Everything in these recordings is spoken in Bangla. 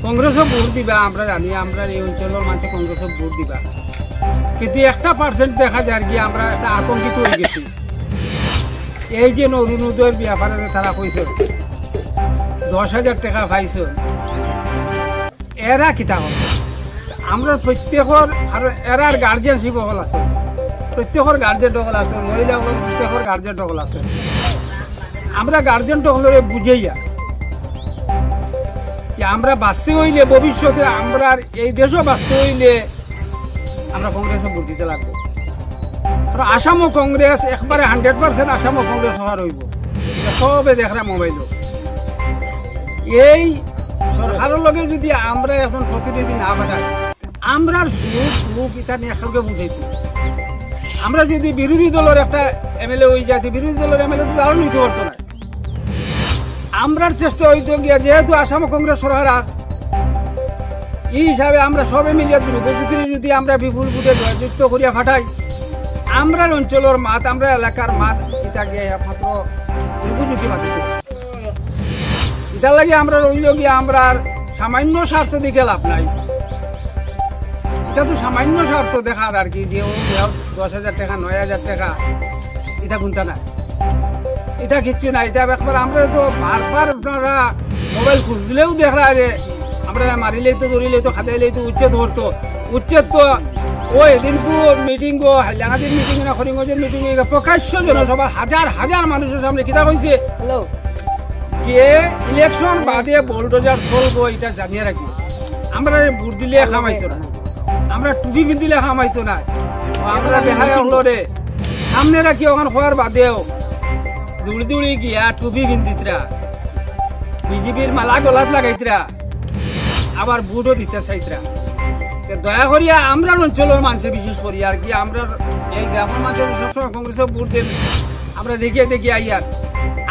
কংগ্রেসও ভোট দিবা, আমরা জানি আমরা এই অঞ্চলের মানুষে কংগ্রেসও ভোট দিবা, কিন্তু 1% দেখা যায় কি আমরা একটা আতঙ্কিত হয়ে গেছি। এই যে অরুণোদয়ের ব্যাপারে তারা কইছে 10,000 টাকা পাইছ, এরা কিতা হবে? আমরা প্রত্যেকের আর এরার গার্জিয়ানশিপ হল আছে, প্রত্যেকের গার্জেন টকল আছে, মহিলাগুলো প্রত্যেকের গার্জেন টকল আছে। আমরা গার্জেন টকলরে বুঝাইয়া যে আমরা বাঁচতে হইলে ভবিষ্যতে আমরা এই দেশও বাঁচতে হইলে আমরা কংগ্রেসে ভোট দিতে লাগবো। আর আসামও কংগ্রেস একবারে 100% আসামও কংগ্রেস হওয়ার হইব, সবে দেখরা মোবাইল। এই সরকারের লগে যদি আমরা এখন প্রতিনিধি না পাঠাই, আমরা সুখ এটা নিয়ে একসঙ্গে বুঝাইছি। আমরা যদি বিরোধী দলের একটা এমএলএ হয়ে যাইতে, বিরোধী দলের এমএলএ তো আরো নিতে পারতো না। আমরার চেষ্টা হইতো গিয়া, যেহেতু আসাম কংগ্রেস সরকার এই হিসাবে আমরা সবে মিলিয়ে যদি আমরা বিপুল ভোটে জয়যুক্ত করিয়া ফাটাই, আমরা অঞ্চলের মাত, আমরা এলাকার মাত এটা গিয়ে একমাত্র দুর্বুঝুতি মাতিত। এটার লাগে আমরা রইল গিয়ে আমরা সামান্য স্বার্থ দিকে লাভ নাই। এটা তো সামান্য স্বার্থ দেখার আর কি, যে 10,000 টাকা 9,000 টাকা এটা কোনটা না, এটা কিচ্ছু না। এটা একবার আমরা তো বারবার আপনারা মোবাইল খুঁজ দিলেও দেখা যে আমরা মারিলেই তো ধরিলেই তো খাদাইলেই তো উচ্ছেদ করতো। উচ্ছেদ তো ও এদিনকু মিটিং গো, হাইলাহাদির মিটিং না, করিমগঞ্জের মিটিং, প্রকাশ্য জনসভা হাজার হাজার মানুষের সামনে কিতা কইছে যে ইলেকশন বাদে বোলডোজার চলবো, এটা জানিয়ে রাখি। আমরা ভোট দিলে খামাইতো না, আমরা টুপি পিন্ধিলে খামাইতো না, আমরা বেহায় হলরে সামনে রাখি ওখান হওয়ার বাদেও দৌড়ি দৌড়ি গিয়া টুপি পিন্ধিতরা, বিজেপির মালা গলাত লাগাইতরা, আবার ভোটও দিতে চাইতরা। দয়া করিয়া আমরা অঞ্চলের মানুষের বিশেষ করি আর কি, আমরা এই গ্রামের মানুষের সবসময় কংগ্রেসের ভোট দেন, আমরা দেখিয়ে দেখিয়ে আইয়ার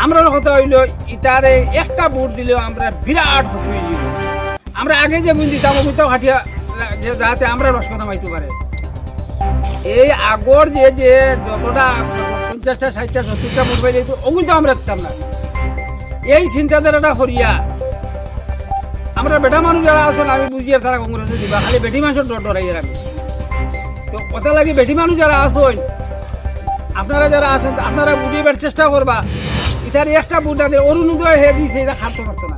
আমরা কথা হইল ইটারে একটা ভোট দিলেও আমরা বিরাট ক্ষতি হয়ে যাব। আমরা আগে যে গুণ দিতাম ওগুলো খাটিয়া যাতে আমরা রস কথা মাইতে পারে। এই আগর যে যে যতটা 50টা 60টা 70টা ভোট পাইলে ওগুলো আমরা দিতাম না। এই চিন্তাধারাটা করিয়া আমরা বেটা মানুষ যারা আছেন, আমি বুঝিয়ে তারা কংগ্রেসে দিবা, খালি বেটি মানুষের ডর ডরাইয়ের আমি তো কথা লাগে। বেটি মানুষ যারা আসেন, আপনারা যারা আছেন, আপনারা বুঝিবার চেষ্টা করবা। ইতার একটা ভোট আছে অরুণোদয় হয়ে দিয়েছে, এটা খাটতে পারতো না।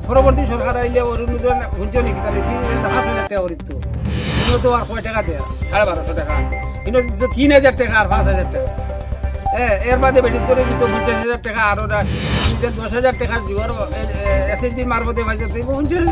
পরবর্তী সরকার আইলে অরুণোদয় শুনছ নাকি, তাহলে 3,000 টাকা করিত, কিন্তু তো আর কয় টাকা দেয়, 1250 টাকা, কিন্তু 3,000 টাকা আর 5,000 টাকা। এর বাদে বেটির তোলে দিত 50,000 টাকা, আর 10,000 টাকা দিবার SSD মারফতে পাইছে।